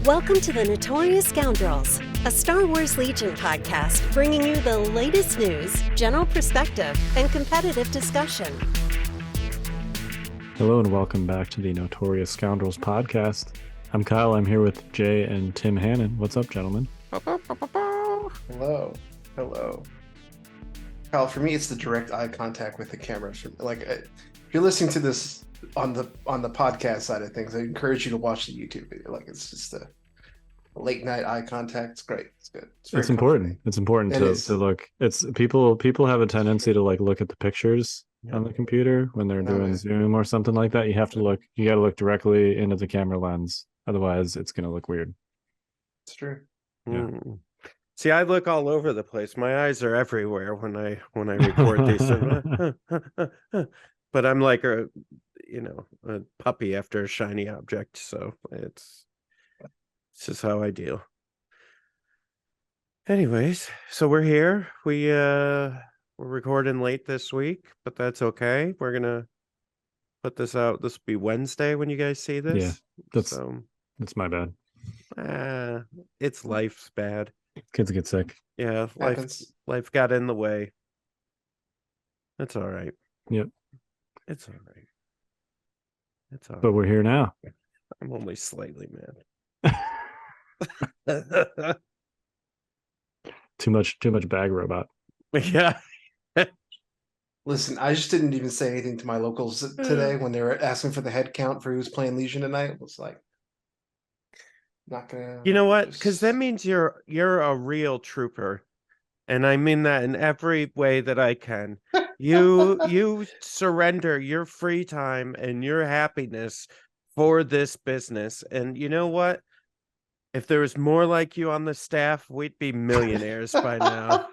Welcome to the Notorious Scoundrels, a Star Wars Legion podcast bringing you the latest news, general perspective, and competitive discussion. Hello and welcome back to the Notorious Scoundrels podcast. I'm Kyle. I'm here with Jay and Tim Hannon. What's up, gentlemen? Hello. Kyle, for me, it's the direct eye contact with the camera. If you're listening to this on the podcast side of things, I encourage you to watch the YouTube video. It's just a late night eye contact. It's great. It's good. It's important. It's important to look. It's people have a tendency to look at the pictures on the computer when they're doing Zoom or something like that. You got to look directly into the camera lens. Otherwise, it's going to look weird. It's true. Yeah. See, I look all over the place. My eyes are everywhere when I record these. But I'm like a puppy after a shiny object. So it's just how I deal. Anyways, so we're here. We're recording late this week, but that's okay. We're gonna put this out. This will be Wednesday when you guys see this. Yeah, that's my bad. It's life's bad. Kids get sick. Yeah, life got in the way. That's all right. Yep. It's all right. It's all But we're here now. I'm only slightly mad. Too much bag robot. Yeah. Listen, I just didn't even say anything to my locals today when they were asking for the head count for who's playing Legion tonight. It was like, not gonna. You know what? Because that means you're a real trooper, and I mean that in every way that I can. You surrender your free time and your happiness for this business, and you know what? If there was more like you on the staff, we'd be millionaires by now.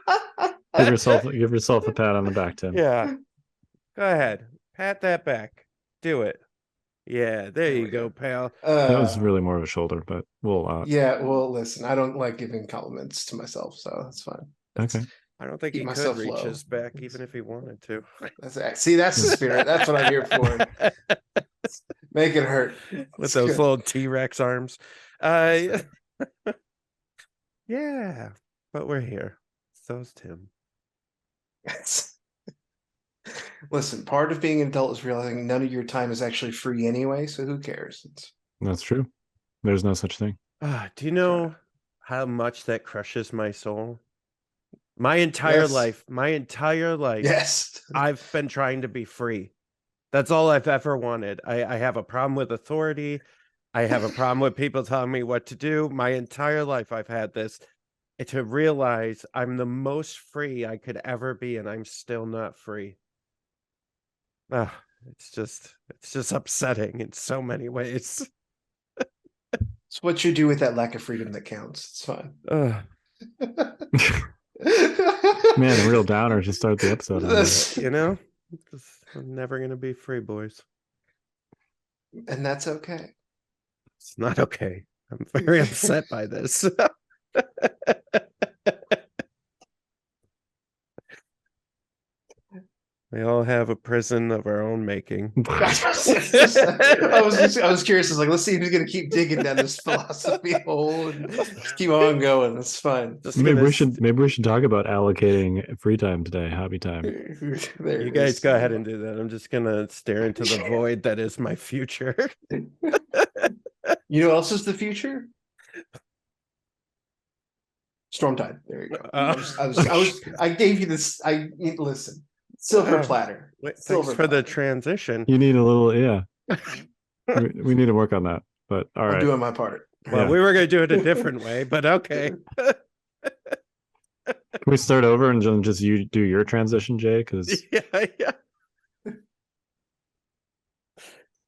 Give yourself a pat on the back, Tim. Yeah, go ahead, pat that back. Do it. Yeah, there you go, pal. That was really more of a shoulder, but we'll. Yeah, well, listen, I don't like giving compliments to myself, so that's fine. Okay. I don't think he could reach his back even if he wanted to. That's the spirit. That's what I'm here for. Make it hurt. With those little T-Rex arms. Yeah, but we're here. So's Tim. Listen, part of being an adult is realizing none of your time is actually free anyway, so who cares? That's true. There's no such thing. Do you know how much that crushes my soul? My entire life, yes, I've been trying to be free. That's all I've ever wanted. I have a problem with authority. I have a problem with people telling me what to do. My entire life I've had this. To realize I'm the most free I could ever be, and I'm still not free. It's just upsetting in so many ways. It's what you do with that lack of freedom that counts. It's fine. Man, a real downer to start the episode. I'm never gonna be free, boys. And that's okay. It's not okay. I'm very upset by this. We all have a prison of our own making. I was curious. I was like, let's see who's going to keep digging down this philosophy hole and just keep on going. It's fine. Maybe we should talk about allocating free time today, hobby time. You guys go ahead and do that. I'm just gonna stare into the void that is my future. You know what else is the future? Stormtide. There you go. I gave you this. Listen. Silver platter. Thanks for the transition. You need a little, yeah. we need to work on that. But all right, I'm doing my part. Well, we were going to do it a different way, but okay. Can we start over and just you do your transition, Jay? Because yeah.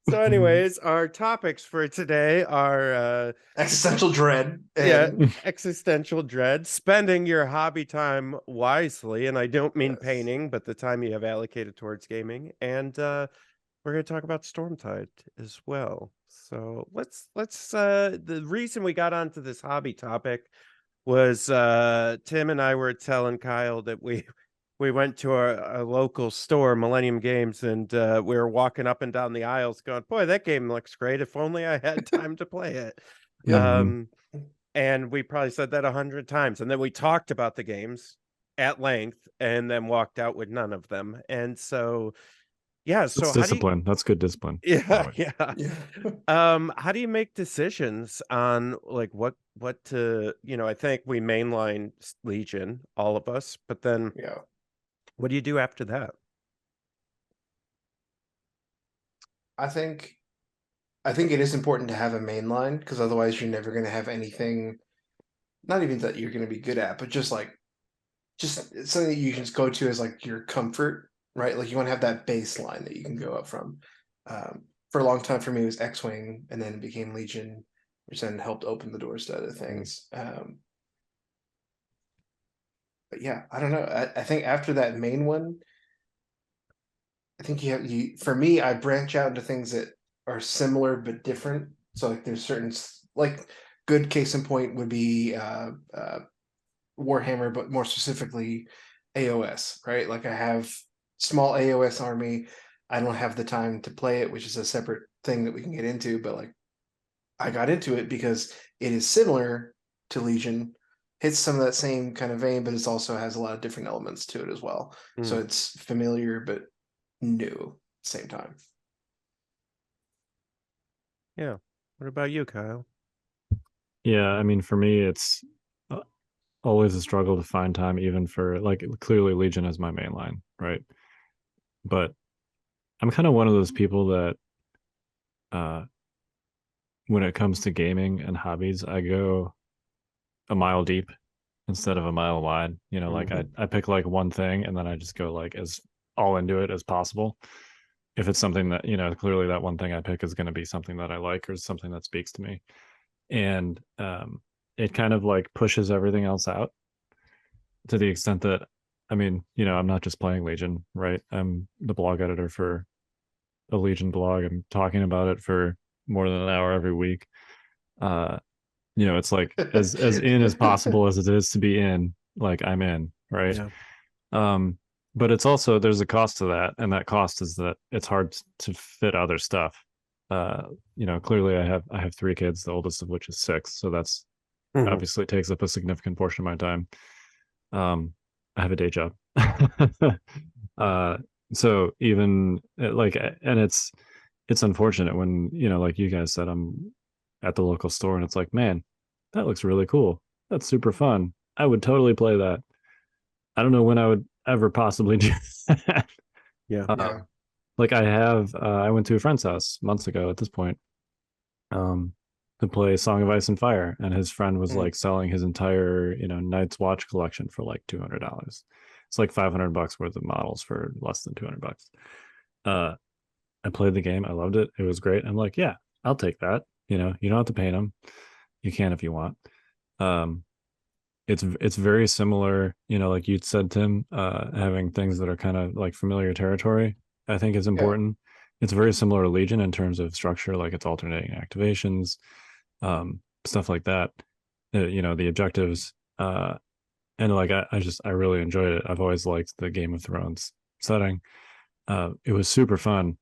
So, anyways, our topics for today are existential dread. Existential dread. Spending your hobby time wisely, and I don't mean painting, but the time you have allocated towards gaming. And we're going to talk about Stormtide as well. So let's. The reason we got onto this hobby topic was Tim and I were telling Kyle that we went to a local store, Millennium Games, and we were walking up and down the aisles going, boy, that game looks great. If only I had time to play it. Mhm. And we probably said that 100 times, and then we talked about the games at length and then walked out with none of them. And so yeah, so That's how do you discipline. That's good discipline. by the yeah, way. yeah. Yeah. How do you make decisions on like what to, I think we mainline Legion, all of us, but then Yeah. what do you do after that? I think it is important to have a main line because otherwise you're never going to have anything, not even that you're going to be good at, but just something that you can just go to as like your comfort, right? Like you want to have that baseline that you can go up from. For a long time for me, it was X-Wing, and then it became Legion, which then helped open the doors to other things. But yeah, I don't know. I think after that main one, I think for me, I branch out into things that are similar but different. So like there's certain like good case in point would be Warhammer, but more specifically AOS, right? Like I have small AOS army. I don't have the time to play it, which is a separate thing that we can get into, but like I got into it because it is similar to Legion, hits some of that same kind of vein, but it also has a lot of different elements to it as well. So it's familiar but new at the same time. Yeah. What about you, Kyle? Yeah, I mean, for me, it's always a struggle to find time, even for like clearly Legion is my main line, right? But I'm kind of one of those people that, uh, when it comes to gaming and hobbies, I go a mile deep instead of a mile wide. Like I pick like one thing and then I just go like as all into it as possible. If it's something that, clearly that one thing I pick is going to be something that I like or something that speaks to me. And it kind of like pushes everything else out to the extent that, I mean, I'm not just playing Legion, right? I'm the blog editor for a Legion blog. I'm talking about it for more than an hour every week. Uh, it's like as in as possible as it is to be in, like I'm in, right? Yeah. Um, but it's also there's a cost to that, and that cost is that it's hard to fit other stuff. Clearly I have 3 kids, the oldest of which is 6, so that's obviously takes up a significant portion of my time. I have a day job. uh so even like, and it's unfortunate when, like you guys said, I'm at the local store and it's like, man, that looks really cool. That's super fun. I would totally play that. I don't know when I would ever possibly do that. Yeah. Yeah. Like I went to a friend's house months ago at this point, um, to play Song of Ice and Fire, and his friend was like selling his entire, Night's Watch collection for like $200. It's like $500 worth of models for less than $200. I played the game. I loved it. It was great. I'm like, yeah, I'll take that. You don't have to paint them. You can if you want. Um, it's very similar, like you said, Tim, having things that are kind of like familiar territory, I think is Yeah. important. It's very similar to Legion in terms of structure, like it's alternating activations, stuff like that. The objectives, and like I really enjoyed it. I've always liked the Game of Thrones setting. It was super fun.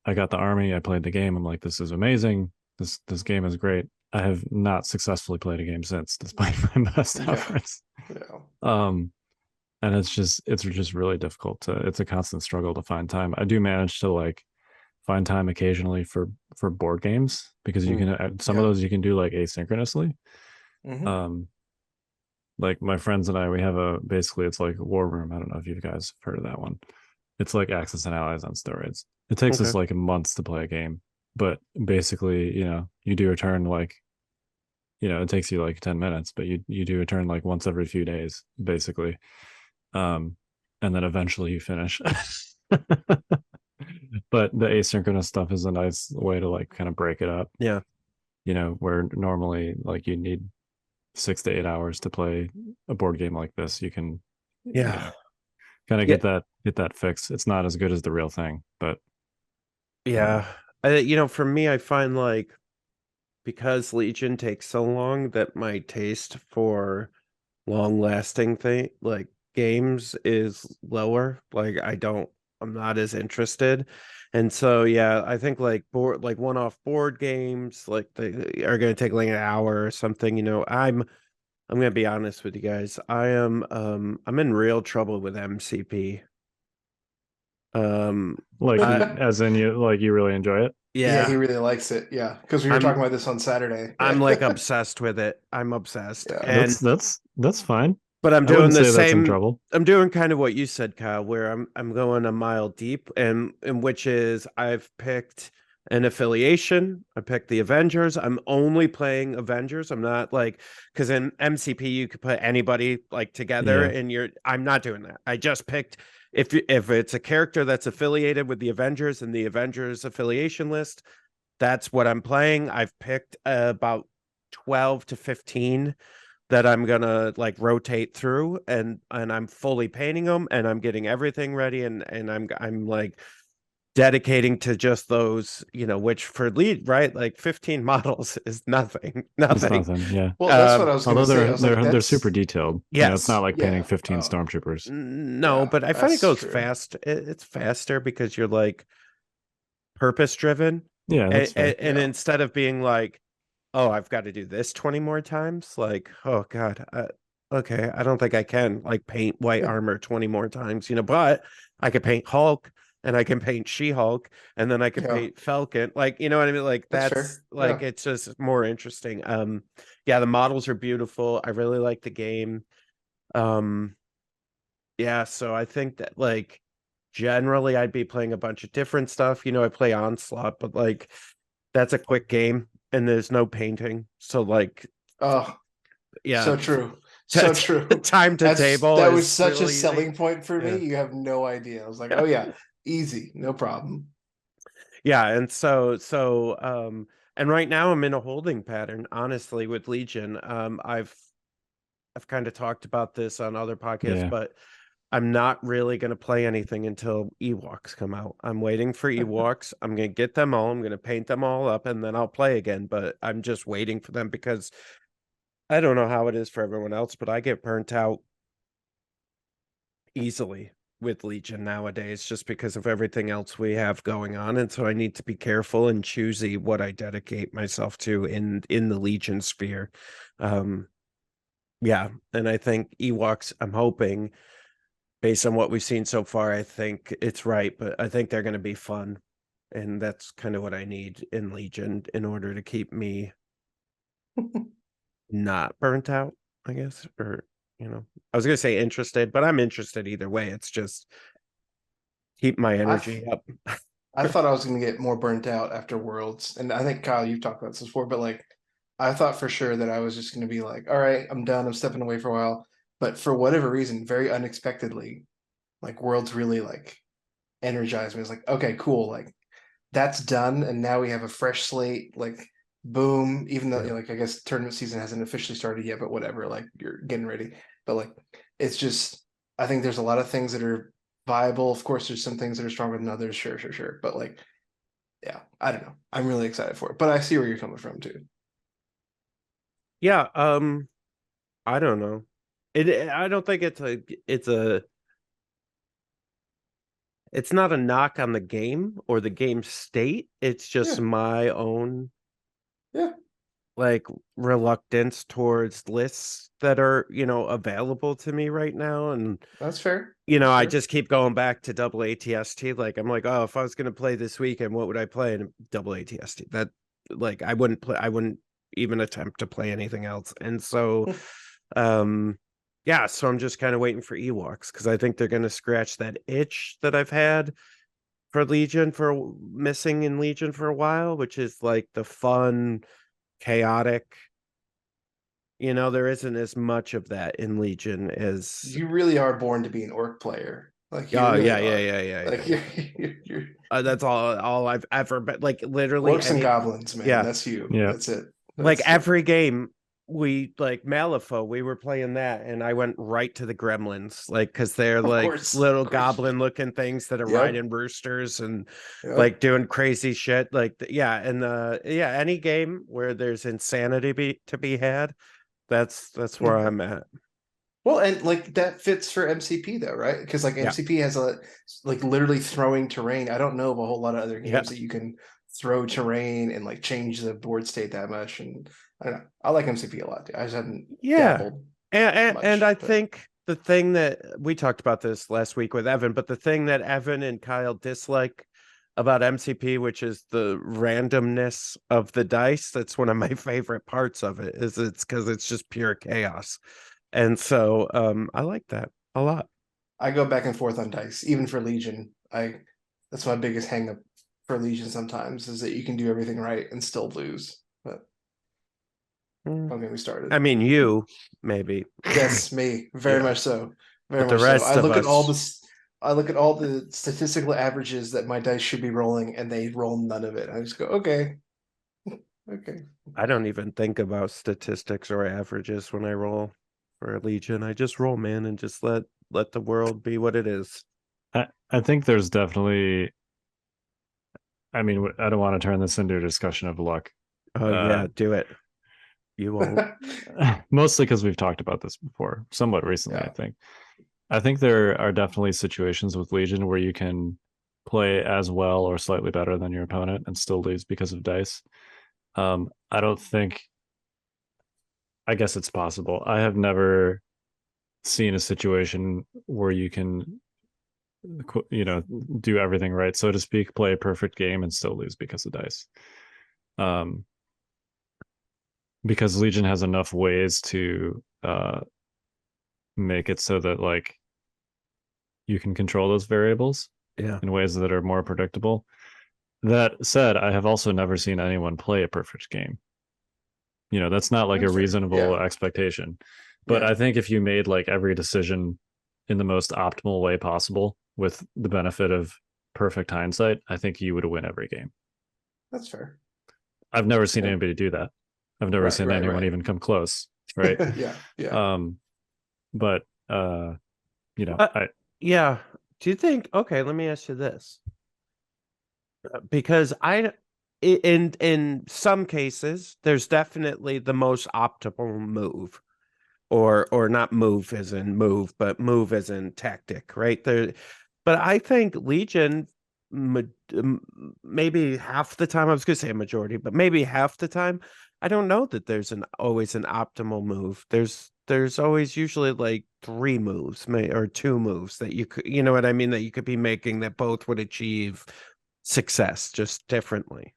I got the army. I played the game. I'm like, this is amazing. This game is great. I have not successfully played a game since, despite my best efforts. Yeah. And it's just really difficult it's a constant struggle to find time. I do manage to like find time occasionally for board games because you can some of those you can do like asynchronously. Like my friends and I, we have basically it's like War Room. I don't know if you guys have heard of that one. It's like Axis and Allies on steroids. It takes us like months to play a game, but basically, you do a turn like, it takes you like 10 minutes, but you do a turn like once every few days, basically. And then eventually you finish. But the asynchronous stuff is a nice way to like kind of break it up. Yeah. Where normally like you need 6 to 8 hours to play a board game like this, you can kind of get that fix. It's not as good as the real thing, but for me, I find like because Legion takes so long that my taste for long lasting games is lower. Like I'm not as interested. And so yeah, I think like one-off board games like they are going to take like an hour or something. I'm going to be honest with you guys. I'm in real trouble with MCP. Like I, as in you really enjoy it. Yeah, he yeah, really likes it. Yeah, because we were talking I'm about this on Saturday. I'm like obsessed with it. I'm obsessed. Yeah. And That's fine. but I'm I doing wouldn't the say that's in same. trouble. I'm doing kind of what you said, Kyle, where I'm going a mile deep, and which is I've picked an affiliation. I picked the Avengers. I'm only playing Avengers. I'm not like because in MCP you could put anybody like together, Yeah. and I'm not doing that. I just picked if it's a character that's affiliated with the Avengers and the Avengers affiliation list, that's what I'm playing. I've picked about 12 to 15 that I'm gonna like rotate through, and I'm fully painting them, and I'm getting everything ready, and I'm like dedicating to just those, which for lead, right, like 15 models is nothing. It's nothing. Yeah. Well, that's what I was going Although to say. I was like, they're that's super detailed. It's not Yes. like painting yeah. 15 Oh, stormtroopers. No, yeah, but I find it that's goes true. fast. It's faster because you're like purpose driven, Yeah, that's fair. and Yeah. instead of being like, oh, I've got to do this 20 more times, like, oh god, okay, I don't think I can like paint white armor 20 more times, but I could paint Hulk, and I can paint She-Hulk, and then I can Yeah, paint Falcon, like, you know what I mean, like that's that's fair. like Yeah. it's just more interesting. Yeah, the models are beautiful. I really like the game. um yeah, so I think that like generally I'd be playing a bunch of different stuff. I play Onslaught, but like that's a quick game and there's no painting. So like Oh, yeah, so true. So true. time to table That was is such a real easy. selling point for me. Yeah. You have no idea. I was like, oh yeah, easy, no problem. Yeah, and and right now I'm in a holding pattern, honestly, with Legion. I've kind of talked about this on other podcasts, Yeah. but I'm not really going to play anything until Ewoks come out. I'm waiting for Ewoks. I'm going to get them all. I'm going to paint them all up, and then I'll play again. But I'm just waiting for them because I don't know how it is for everyone else, but I get burnt out easily with Legion nowadays just because of everything else we have going on. And so I need to be careful and choosy what I dedicate myself to in the Legion sphere. Yeah, and I think Ewoks, I'm hoping, based on what we've seen so far, I think it's right, but I think they're going to be fun. And that's kind of what I need in Legion in order to keep me not burnt out, I guess. Or, I was going to say interested, but I'm interested either way. It's just keep my energy up. I thought I was going to get more burnt out after Worlds, and I think Kyle, you've talked about this before, but like, I thought for sure that I was just going to be like, all right, I'm done. I'm stepping away for a while. But for whatever reason, very unexpectedly, like Worlds really like energized me. It's like, okay, cool, like that's done, and now we have a fresh slate. Like, boom. Even though like I guess tournament season hasn't officially started yet, but whatever. Like you're getting ready, but like it's just I think there's a lot of things that are viable. Of course, there's some things that are stronger than others. Sure. But like, yeah, I don't know. I'm really excited for it, but I see where you're coming from too. Yeah, I don't know. I don't think it's not a knock on the game or the game state. It's just Yeah. my own Yeah. like reluctance towards lists that are, available to me right now. And, That's fair. I just keep going back to double ATST. Like, I'm like, oh, if I was going to play this weekend, what would I play in double ATST? That like, I wouldn't even attempt to play anything else. And so, yeah, so I'm just kind of waiting for Ewoks because I think they're going to scratch that itch that I've had for Legion for missing in Legion for a while, which is like the fun, chaotic. There isn't as much of that in Legion as You really are born to be an orc player. Like you oh really yeah, are. yeah. Like you're That's all I've ever been. Like literally orcs and goblins, man. yeah, That's you. Yeah. That's it. like That's every game we like Malifaux, we were playing that, and I went right to the gremlins, like because they're Of like course, little of course. goblin looking things that are Yep. riding roosters and Yep. like doing crazy shit. Like yeah, and any game where there's insanity to be had, that's where I'm at. Well, and like that fits for MCP though, right? Because like MCP has like literally throwing terrain. I don't know of a whole lot of other games that you can throw terrain and like change the board state that much. And I don't know. I like MCP a lot. I just haven't dabbled and much, I but think the thing that we talked about this last week with Evan, but the thing that Evan and Kyle dislike about MCP, which is the randomness of the dice, that's one of my favorite parts of it, is it's because it's just pure chaos. And so I like that a lot. I go back and forth on dice, even for Legion. That's my biggest hang up for Legion sometimes is that you can do everything right and still lose. But don't get me started. I mean, you maybe. Yes, me, very much so. Very But the much rest so. of I look at all the statistical averages that my dice should be rolling, and they roll none of it. I just go, okay, okay. I don't even think about statistics or averages when I roll for a Legion. I just roll, man, and just let the world be what it is. I think there's definitely. I mean, I don't want to turn this into a discussion of luck. Oh yeah, do it. You won't. Mostly because we've talked about this before, somewhat recently. Yeah. I think there are definitely situations with Legion where you can play as well or slightly better than your opponent and still lose because of dice. I don't think. I guess it's possible. I have never seen a situation where you can, do everything right, so to speak, play a perfect game and still lose because of dice. Because Legion has enough ways to make it so that like you can control those variables in ways that are more predictable. That said, I have also never seen anyone play a perfect game. That's not like a reasonable expectation. But I think if you made like every decision in the most optimal way possible with the benefit of perfect hindsight, I think you would win every game. That's fair. I've never seen anybody do that. I've never seen anyone even come close. Right. Yeah. But do you think, okay, let me ask you this. Because in some cases, there's definitely the most optimal move, or not move as in move, but move as in tactic, right? But I think Legion, maybe half the time, I was going to say a majority, but maybe half the time, I don't know that there's always an optimal move. There's always usually like 3 moves or 2 moves that you could, you know what I mean, that you could be making that both would achieve success just differently.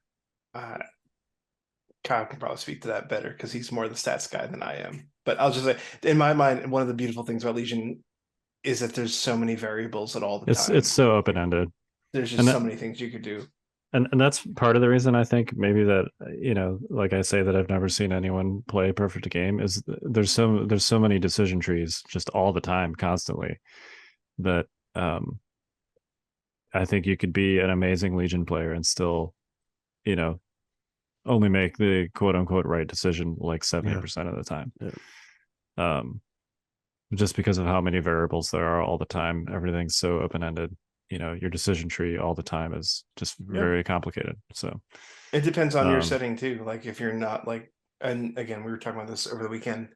Kyle can probably speak to that better because he's more the stats guy than I am. But I'll just say, in my mind, one of the beautiful things about Legion is that there's so many variables at all the time. It's so open-ended. There's just so many things you could do. And that's part of the reason I think maybe that, like I say, that I've never seen anyone play a perfect game is there's so many decision trees just all the time, constantly, that I think you could be an amazing Legion player and still, only make the quote unquote right decision like 70% of the time. Just because of how many variables there are all the time. Everything's so open-ended. Your decision tree all the time is just very complicated. So it depends on your setting too. Like if you're not like, and again, we were talking about this over the weekend.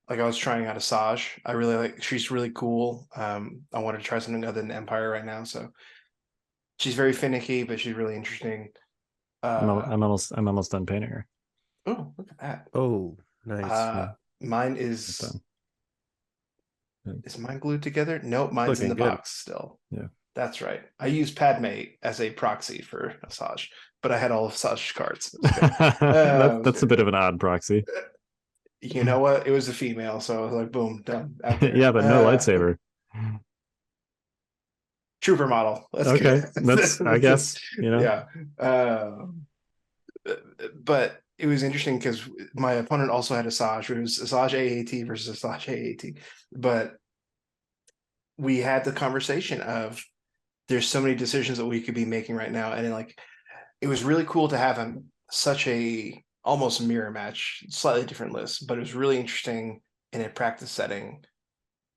Like I was trying out Asajj. I really like, she's really cool. I want to try something other than Empire right now. So she's very finicky, but she's really interesting. I'm almost done painting her. Oh, look at that. Oh, nice. Mine is mine glued together? Nope, mine's in the box still. Yeah. That's right. I use Padme as a proxy for Asajj, but I had all of Asajj's cards. That's a bit of an odd proxy. You know what? It was a female, so I was like, boom, done. Yeah, but no lightsaber. Trooper model. That's okay. Good. That's I guess, Yeah. But it was interesting because my opponent also had Asajj. It was Asajj AAT versus Asajj AAT. But we had the conversation of there's so many decisions that we could be making right now. And like it was really cool to have such a almost mirror match, slightly different list, but it was really interesting in a practice setting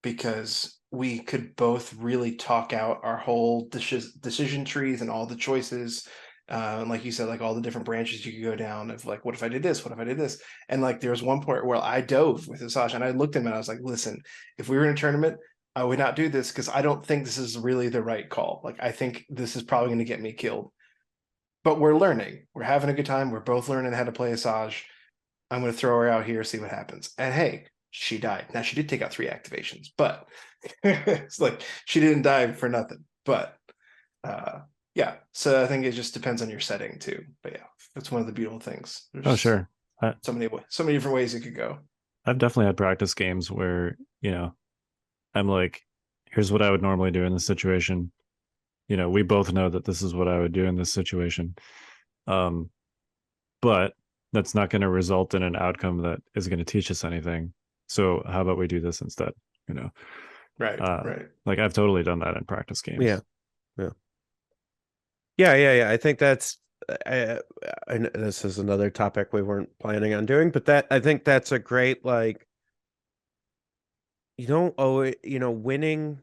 because we could both really talk out our whole decision trees and all the choices And like you said, like all the different branches you could go down of like, what if I did this? What if I did this? And like there was one point where I dove with Asajj and I looked at him and I was like, listen, if we were in a tournament, I would not do this because I don't think this is really the right call. Like I think this is probably going to get me killed. But we're learning. We're having a good time. We're both learning how to play Asajj. I'm going to throw her out here, see what happens. And hey, she died. Now she did take out 3 activations, but it's like she didn't die for nothing. But yeah, so I think it just depends on your setting too. But yeah, that's one of the beautiful things. There's sure. So many different ways it could go. I've definitely had practice games where, I'm like, here's what I would normally do in this situation. We both know that this is what I would do in this situation. But that's not going to result in an outcome that is going to teach us anything. So how about we do this instead? Right. Like I've totally done that in practice games. Yeah. I think that's, and this is another topic we weren't planning on doing, but I think that's a great, like, winning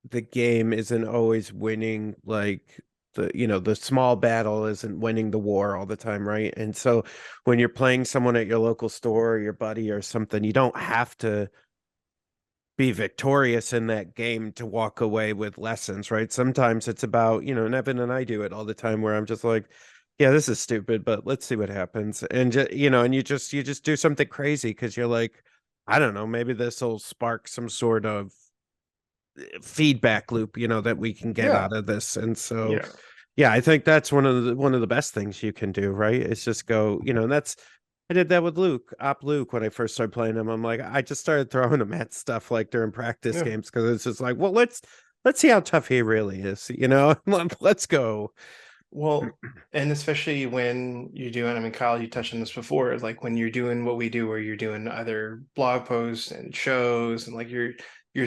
the game isn't always winning, like the small battle isn't winning the war all the time, right? And so when you're playing someone at your local store or your buddy or something, you don't have to be victorious in that game to walk away with lessons, right? Sometimes it's about, and Evan and I do it all the time where I'm just like, yeah, this is stupid, but let's see what happens. And and you just do something crazy because you're like, I don't know, maybe this will spark some sort of feedback loop, that we can get out of this. And so I think that's one of the best things you can do, right? It's just go, and I did that with Luke when I first started playing him. I'm like, I just started throwing him at stuff like during practice games because it's just like, well, let's see how tough he really is, let's go. Well, and especially when you're doing, I mean, Kyle, you touched on this before, like when you're doing what we do, where you're doing either blog posts and shows, and like you're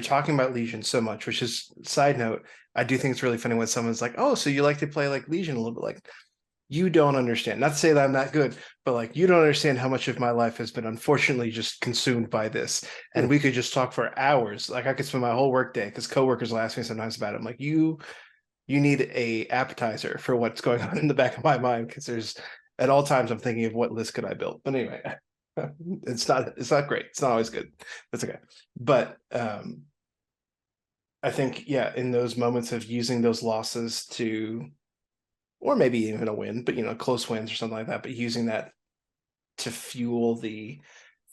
talking about Legion so much, which is, side note, I do think it's really funny when someone's like, oh, so you like to play like Legion a little bit. Like, you don't understand, not to say that I'm not good, but like you don't understand how much of my life has been unfortunately just consumed by this. And we could just talk for hours. Like I could spend my whole work day, because coworkers will ask me sometimes about it. I'm like, you need a appetizer for what's going on in the back of my mind, because there's at all times I'm thinking of what list could I build. But anyway, it's not great. It's not always good. That's okay. But I think, in those moments of using those losses to, or maybe even a win, but close wins or something like that, but using that to fuel the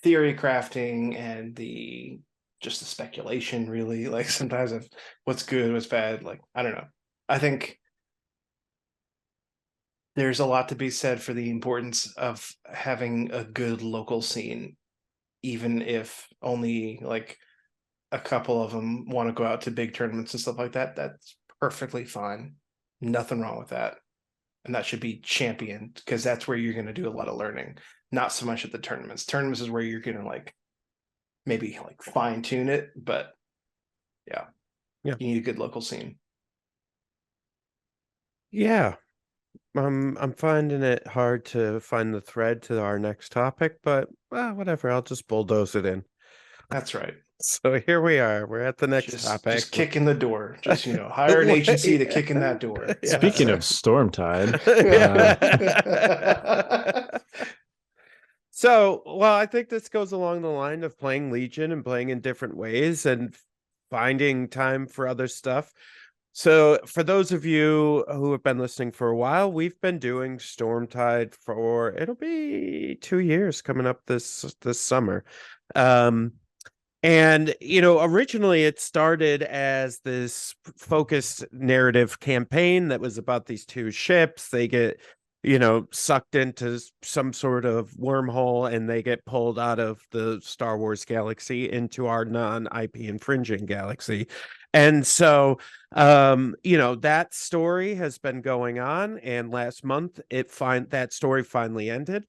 theory crafting and the speculation, really, like sometimes of what's good, what's bad. Like, I don't know. I think there's a lot to be said for the importance of having a good local scene, even if only like a couple of them want to go out to big tournaments and stuff like that. That's perfectly fine. Nothing wrong with that. And that should be championed, because that's where you're going to do a lot of learning, not so much at the tournaments. Tournaments is where you're going to like maybe like fine tune it, but you need a good local scene. Yeah. I'm finding it hard to find the thread to our next topic, but whatever, I'll just bulldoze it in. That's right. So here we are. We're at the next topic. Just kick in the door. Just hire an agency to kick in that door. Speaking of Stormtide. So, well, I think this goes along the line of playing Legion and playing in different ways and finding time for other stuff. So for those of you who have been listening for a while, we've been doing Stormtide for, it'll be 2 years coming up this summer. And, originally it started as this focused narrative campaign that was about these 2 ships. They get, sucked into some sort of wormhole and they get pulled out of the Star Wars galaxy into our non-IP infringing galaxy. And so, that story has been going on. And last month that story finally ended.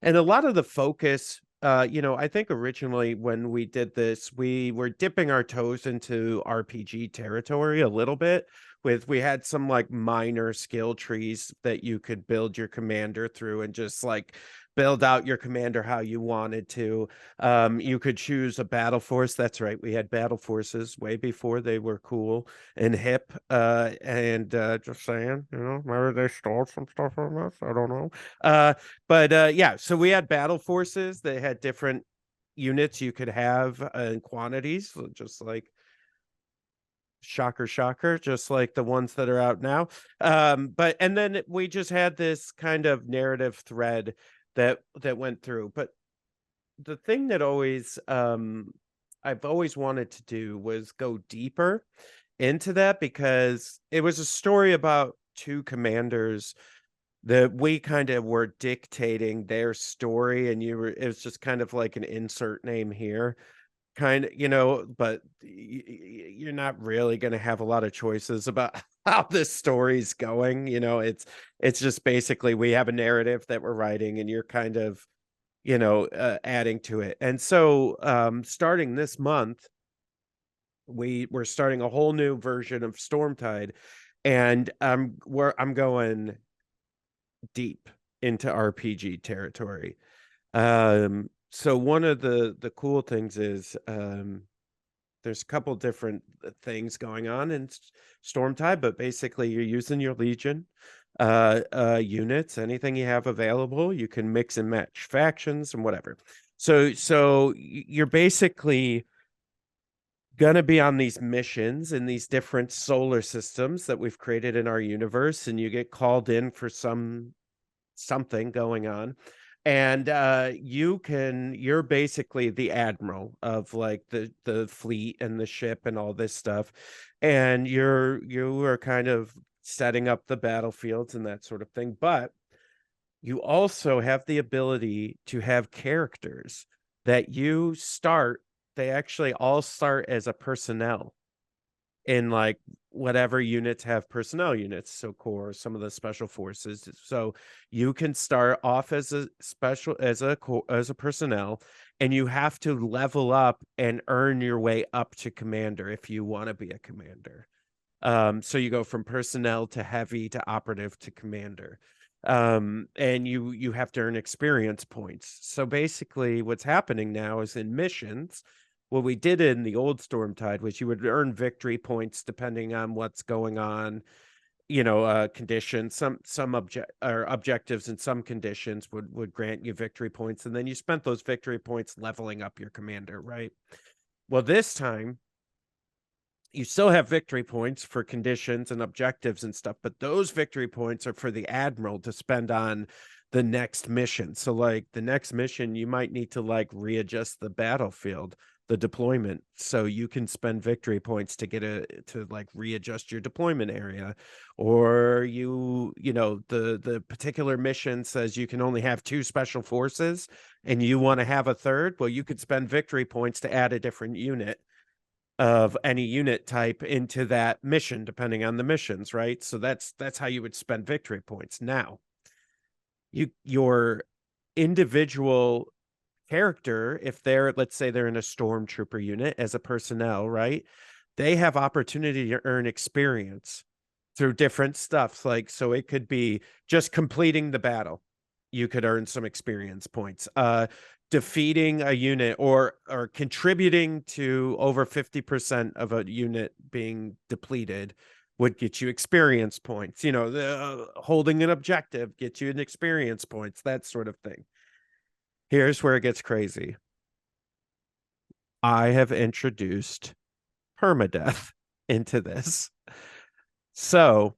And a lot of the focus, I think originally when we did this, we were dipping our toes into RPG territory a little bit, we had some like minor skill trees that you could build your commander through and just like build out your commander how you wanted to. You could choose a battle force. That's right, we had battle forces way before they were cool and hip. And just saying, maybe they stole some stuff from us, I don't know. But yeah, so we had battle forces. They had different units you could have in quantities, just like shocker, just like the ones that are out now. But and then we just had this kind of narrative thread that went through. But the thing that always I've always wanted to do was go deeper into that, because it was a story about two commanders that we kind of were dictating their story, and it was just kind of like an insert name here kind of, but you're not really going to have a lot of choices about how this story's going. It's just basically we have a narrative that we're writing, and you're kind of adding to it. And so starting this month, we're starting a whole new version of Stormtide, and I'm going deep into RPG territory. So one of the cool things is there's a couple different things going on in Stormtide, but basically you're using your Legion units, anything you have available. You can mix and match factions and whatever. So you're basically gonna be on these missions in these different solar systems that we've created in our universe, and you get called in for something going on. And you're basically the admiral of like the fleet and the ship and all this stuff, and you are kind of setting up the battlefields and that sort of thing. But you also have the ability to have characters that they actually all start as a personnel in like whatever units have personnel units, so core, some of the special forces. So you can start off as a personnel, and you have to level up and earn your way up to commander if you want to be a commander. So you go from personnel to heavy to operative to commander. And you have to earn experience points. So basically what's happening now is in missions, what we did in the old Stormtide was you would earn victory points depending on what's going on, conditions. Some objectives and some conditions would grant you victory points, and then you spent those victory points leveling up your commander, right? Well, this time you still have victory points for conditions and objectives and stuff, but those victory points are for the admiral to spend on the next mission. So like the next mission, you might need to like readjust the battlefield, the deployment, so you can spend victory points to like readjust your deployment area. Or the particular mission says you can only have 2 special forces and you want to have a third. Well, you could spend victory points to add a different unit of any unit type into that mission, depending on the missions, right? So that's how you would spend victory points. Now, your individual character, if let's say they're in a stormtrooper unit as a personnel, right? They have opportunity to earn experience through different stuff. Like, so it could be just completing the battle. You could earn some experience points. Defeating a unit or contributing to over 50% of a unit being depleted would get you experience points. Holding an objective gets you an experience points, that sort of thing. Here's where it gets crazy. I have introduced permadeath into this. So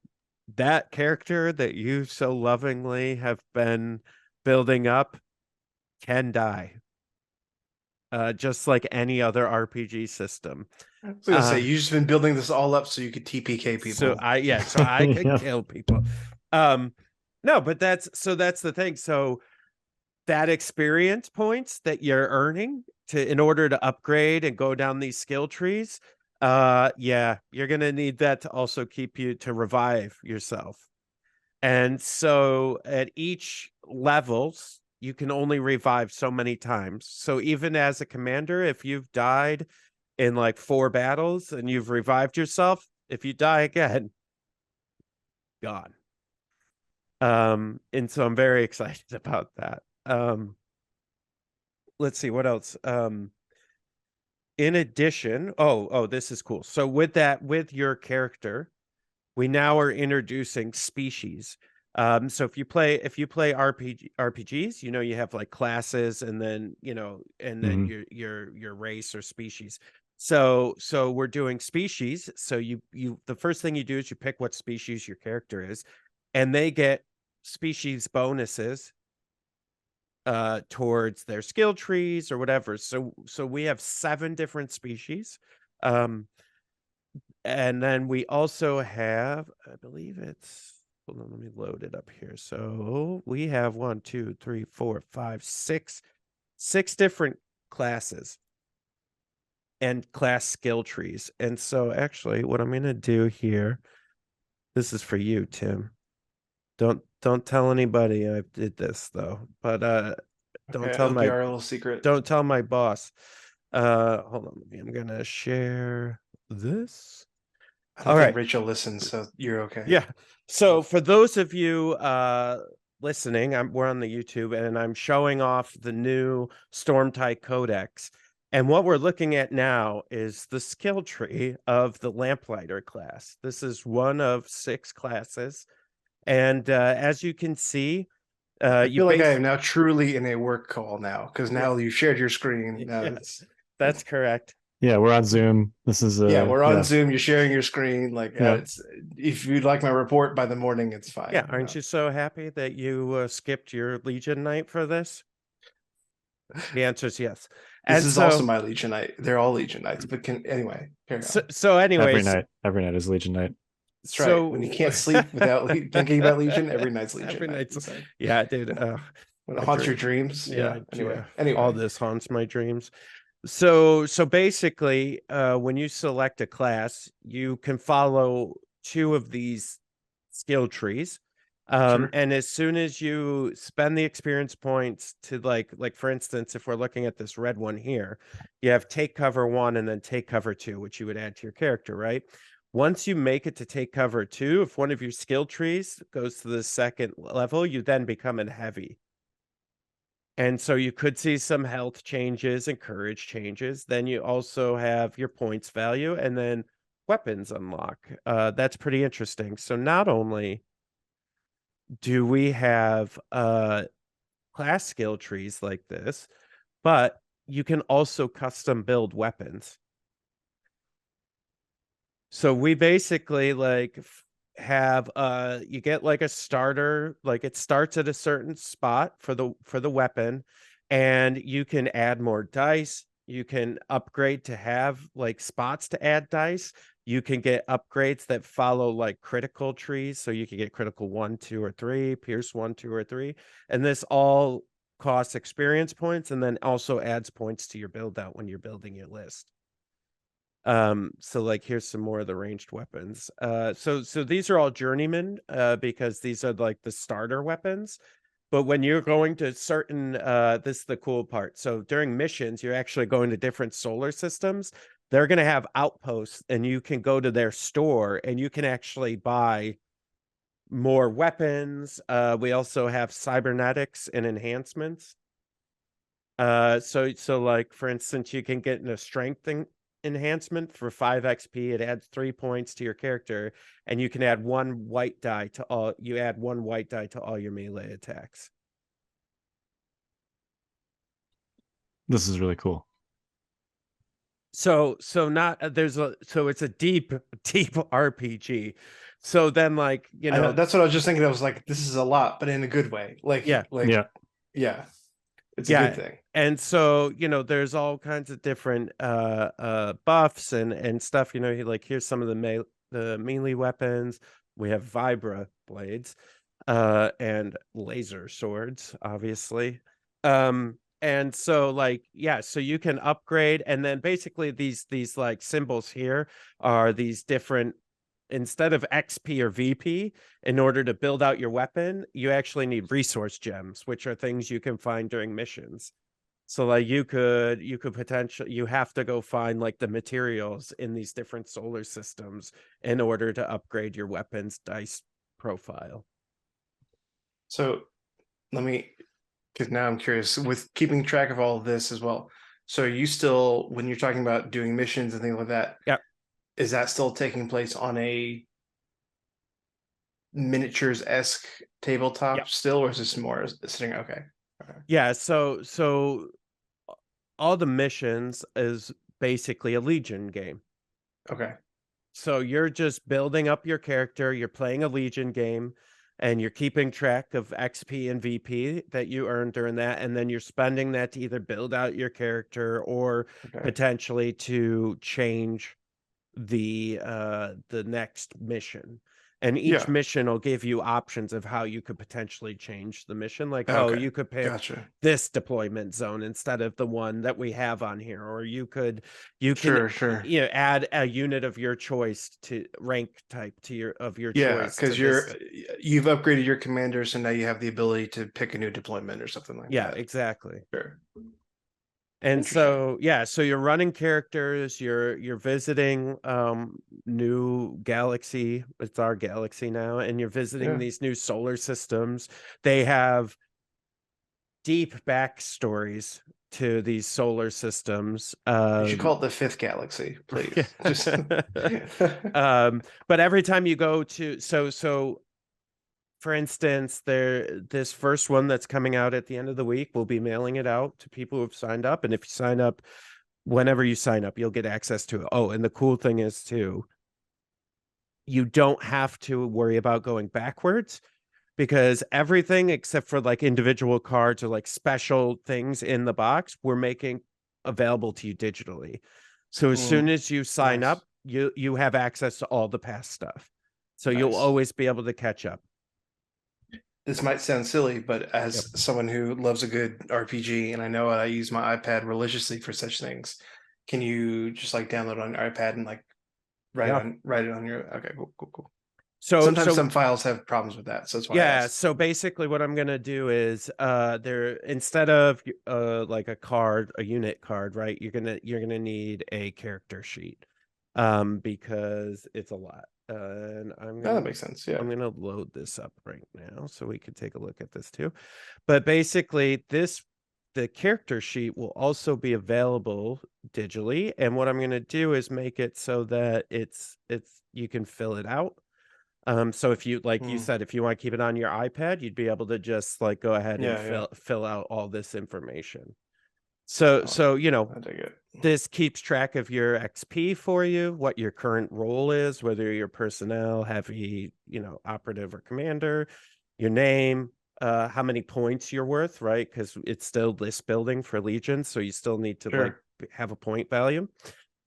that character that you so lovingly have been building up can die. Just like any other RPG system. I was gonna say, you've just been building this all up so you could TPK people. So I could kill people. No, but that's the thing. So that experience points that you're earning in order to upgrade and go down these skill trees, you're gonna need that to also keep you to revive yourself. And so at each levels, you can only revive so many times. So even as a commander, if you've died in like 4 battles and you've revived yourself, if you die again, gone. And so I'm very excited about that. Let's see what else. In addition, this is cool. So with your character, we now are introducing species. So if you play RPGs, you have like classes and then, and then your race or species. So we're doing species. So the first thing you do is you pick what species your character is, and they get species bonuses towards their skill trees or whatever. So we have 7 different species. And then we also have, I believe hold on, let me load it up here. So we have 1, 2, 3, 4, 5, 6 different classes and class skill trees. And so actually what I'm going to do here, this is for you, Tim. Don't tell anybody I did this though, but don't tell it'll be our little secret. Don't tell my boss. Hold on, I'm gonna share this. I don't think Rachel listens, so you're okay. Yeah. So for those of you listening, we're on the YouTube, and I'm showing off the new Stormtide Codex. And what we're looking at now is the skill tree of the Lamplighter class. This is one of 6 classes. And as you can see, I feel like I am now truly in a work call now, because now you shared your screen. Yes, that's correct. Yeah, we're on Zoom. This is we're on Zoom. You're sharing your screen. It's, if you'd like my report by the morning, it's fine. Yeah, aren't you so happy that you skipped your Legion night for this? The answer is yes. This is also my Legion night. They're all Legion nights, but carry on. So anyways, every night is Legion night. That's right. When you can't sleep without thinking about Legion, every night's Legion. Every night's, yeah, dude. When it haunts your dreams. Yeah. Anyway, all this haunts my dreams. So basically, when you select a class, you can follow 2 of these skill trees. And as soon as you spend the experience points to like for instance, if we're looking at this red one here, you have take cover 1 and then take cover 2, which you would add to your character, right? Once you make it to take cover 2, if one of your skill trees goes to the 2nd level, you then become a heavy. And so you could see some health changes and courage changes. Then you also have your points value and then weapons unlock. That's pretty interesting. So not only do we have class skill trees like this, but you can also custom build weapons. So we basically have you get like a starter, like it starts at a certain spot for the weapon, and you can add more dice. You can upgrade to have like spots to add dice. You can get upgrades that follow like critical trees, so you can get critical 1, 2, or 3, pierce 1, 2, or 3, and this all costs experience points and then also adds points to your build out when you're building your list. So like here's some more of the ranged weapons. So these are all journeymen because these are like the starter weapons. But when you're going to certain this is the cool part. So during missions, you're actually going to different solar systems. They're going to have outposts, and you can go to their store and you can actually buy more weapons. We also have cybernetics and enhancements. So like for instance, you can get a strength enhancement for 5 XP. It adds 3 points to your character, and you can add 1 white die to all. You add 1 white die to all your melee attacks. This is really cool. So it's a deep RPG. So then like, I know, that's what I was just thinking. I was like, this is a lot, but in a good way. Yeah. It's a good thing. And so, there's all kinds of different buffs and stuff. Here's some of the melee weapons. We have vibra blades and laser swords, obviously. And so so you can upgrade, and then basically these like symbols here are these different. Instead of XP or VP, in order to build out your weapon, you actually need resource gems, which are things you can find during missions. So like you have to go find like the materials in these different solar systems in order to upgrade your weapons, dice profile. So because now I'm curious with keeping track of all of this as well. So are you still, when you're talking about doing missions and things like that, Yeah. is that still taking place on a miniatures-esque tabletop still, or is this more sitting? Okay. Yeah, so all the missions is basically a Legion game. Okay. So you're just building up your character, you're playing a Legion game, and you're keeping track of XP and VP that you earned during that, and then you're spending that to either build out your character or potentially to change the next mission. And each mission will give you options of how you could potentially change the mission. Like, you could pick this deployment zone instead of the one that we have on here, or you can add a unit of your choice to rank type to your choice. Because you've upgraded your commander, so now you have the ability to pick a new deployment or something like that. Yeah, exactly. Sure. And so you're running characters, you're visiting new galaxy. It's our galaxy now, and you're visiting these new solar systems. They have deep backstories to these solar systems. You should call it the fifth galaxy, please. But every time you go to so for instance, this first one that's coming out at the end of the week, we'll be mailing it out to people who've signed up. And if you sign up, whenever you sign up, you'll get access to it. Oh, and the cool thing is too, you don't have to worry about going backwards, because everything except for like individual cards or like special things in the box, we're making available to you digitally. So as soon as you sign up, you have access to all the past stuff. So you'll always be able to catch up. This might sound silly, but as someone who loves a good RPG, and I know I use my iPad religiously for such things, can you just like download on your iPad and like write it on your? Okay, cool. So sometimes some files have problems with that, so that's why. So basically, what I'm gonna do is instead of like a unit card, right? You're gonna need a character sheet, because it's a lot. And that makes sense. Yeah, I'm gonna load this up right now so we can take a look at this too. But basically, the character sheet will also be available digitally, and what I'm gonna do is make it so that it's you can fill it out. So if you you said, if you want to keep it on your iPad, you'd be able to just like go ahead and fill out all this information. So I dig it. This keeps track of your XP for you, what your current role is, whether you're personnel, heavy, operative or commander, your name, how many points you're worth, right? Because it's still list building for Legion, so you still need to like have a point value.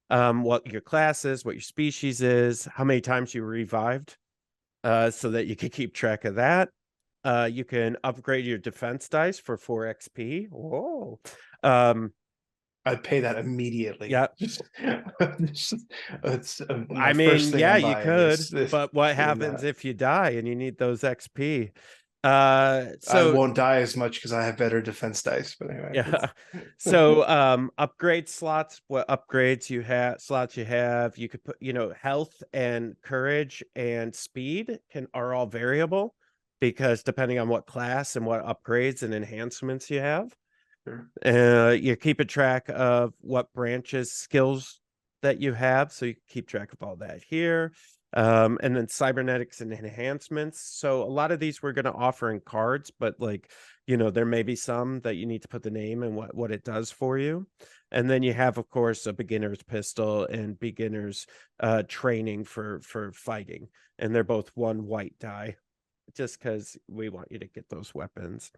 What your class is, what your species is, how many times you revived, so that you can keep track of that. You can upgrade your defense dice for 4 XP. Whoa. I'd pay that immediately. Yeah. It's I mean, you could, but what happens if you die and you need those XP? I won't die as much because I have better defense dice, but anyway. Yeah. So upgrade slots, what upgrades slots you have, you could put, health and courage and speed are all variable, because depending on what class and what upgrades and enhancements you have. You're keeping track of what branches, skills that you have, so you keep track of all that here. And then cybernetics and enhancements. So a lot of these we're going to offer in cards, but there may be some that you need to put the name and what it does for you. And then you have, of course, a beginner's pistol and beginner's training for fighting, and they're both 1 white die, just because we want you to get those weapons.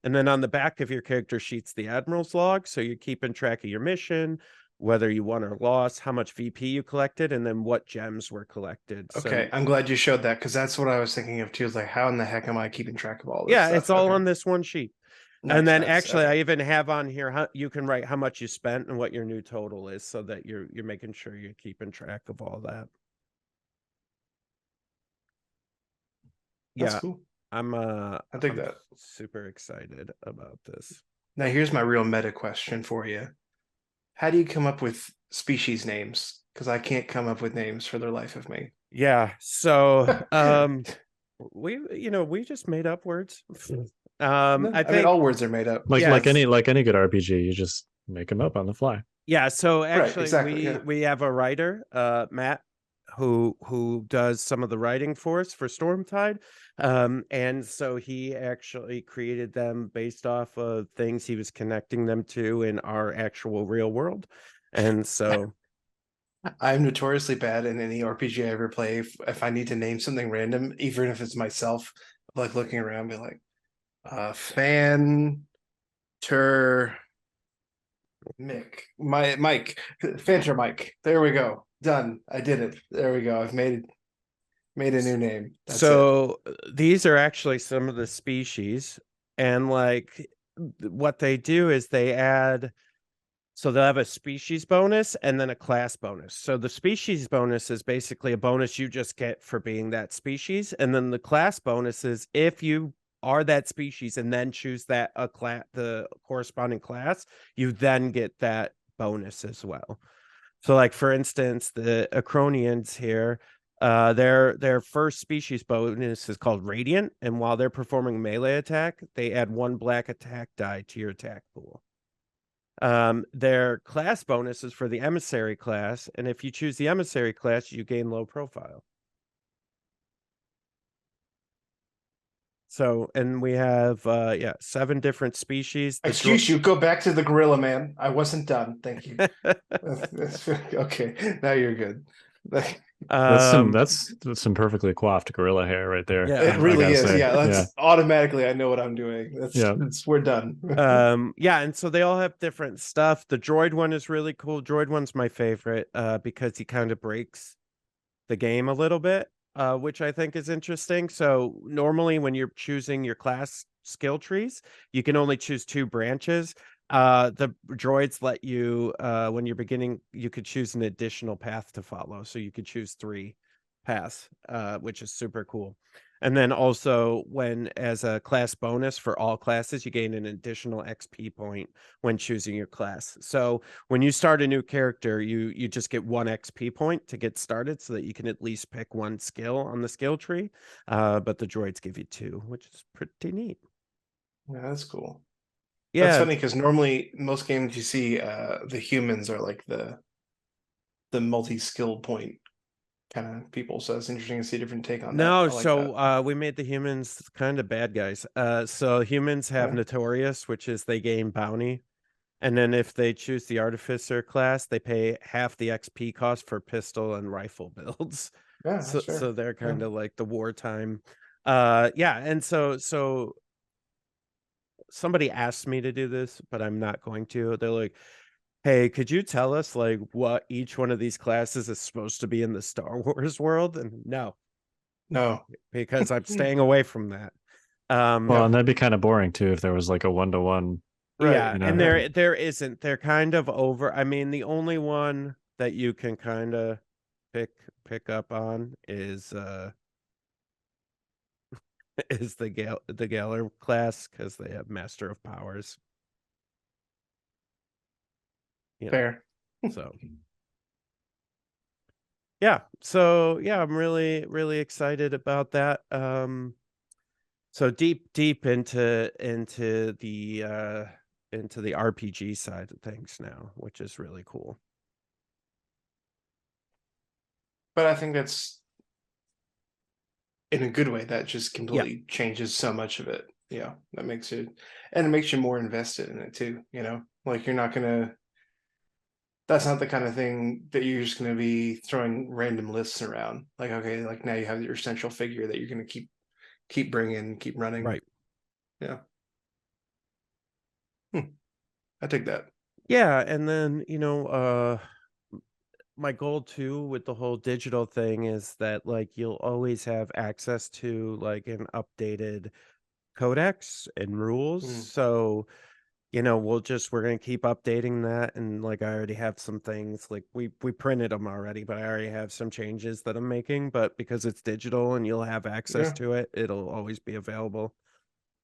And then on the back of your character sheet's the Admiral's log. So you're keeping track of your mission, whether you won or lost, how much VP you collected, and then what gems were collected. Okay, I'm glad you showed that, because that's what I was thinking of too. Is like, how in the heck am I keeping track of all this? Yeah, stuff? It's all on this one sheet. And then actually, I even have on here you can write how much you spent and what your new total is, so that you're making sure you're keeping track of all that. That's cool. I dig that. Super excited about this. Now, here's my real meta question for you. How do you come up with species names? Because I can't come up with names for the life of me. Yeah. So we just made up words. No, I I mean, think, all words are made up. Like yes. like any good RPG, you just make them up on the fly. Yeah, so Right, actually exactly. Yeah. we have a writer, Matt, who does some of the writing for us for Stormtide. And so he actually created them based off of things he was connecting them to in our actual real world. And so I'm notoriously bad in any RPG I ever play. If I need to name something random, even if it's myself, like looking around, be like, fan tur Mick, Mike, Fanter Mike. There we go. Done. I did it. There we go. I've made a new name. That's it. so these are actually some of the species, and like what they do is they add. So they'll have a species bonus and then a class bonus. So the species bonus is basically a bonus you just get for being that species, and then the class bonus is if you are that species and then choose that the corresponding class, you then get that bonus as well. So, like for instance, the Acronians here, their first species bonus is called Radiant, and while they're performing melee attack, they add 1 black attack die to your attack pool. Their class bonus is for the emissary class, and if you choose the emissary class, you gain low profile. So, and we have 7 different species. Excuse you, go back to the gorilla man. I wasn't done. Thank you. Okay, now you're good. That's some perfectly coiffed gorilla hair right there. Yeah. It really is. say. Yeah, that's automatically I know what I'm doing. We're done. And so they all have different stuff. The droid one is really cool. Droid one's my favorite because he kind of breaks the game a little bit, which I think is interesting. So normally when you're choosing your class skill trees, you can only choose 2 branches. The droids let you, when you're beginning, you could choose an additional path to follow. So you could choose 3 paths, which is super cool. And then also when as a class bonus for all classes, you gain an additional XP point when choosing your class. So when you start a new character, you just get 1 XP point to get started so that you can at least pick 1 skill on the skill tree. But the droids give you 2, which is pretty neat. Yeah, that's cool. Yeah. That's funny because normally most games you see the humans are like the multi-skill point kind of people. So it's interesting to see a different take on that. No, like so we made the humans kind of bad guys. So humans have Notorious, which is they gain bounty. And then if they choose the artificer class, they pay half the XP cost for pistol and rifle builds. Yeah, So they're kind of like the wartime. And so somebody asked me to do this, but I'm not going to. They're like, hey, could you tell us like what each one of these classes is supposed to be in the Star Wars world? And no, because I'm staying away from that. Well, and that'd be kind of boring too if there was like a 1-to-1. Right. Yeah, and there isn't. They're kind of over. I mean, the only one that you can kind of pick up on is is the Galler class because they have Master of Powers. Fair. So I'm really excited about that. So deep into the RPG side of things now, which is really cool. But I think that's in a good way. That just completely changes so much of it. Yeah, that makes it, and it makes you more invested in it too. Like you're not gonna. That's not the kind of thing that you're just gonna be throwing random lists around. Like okay, like now you have your central figure that you're gonna keep bringing, keep running. Right. Yeah. I take that. Yeah, and then my goal too with the whole digital thing is that like you'll always have access to like an updated codex and rules. So we're gonna keep updating that, and like I already have some things like we printed them already, but I already have some changes that I'm making. But because it's digital and you'll have access to it, it'll always be available.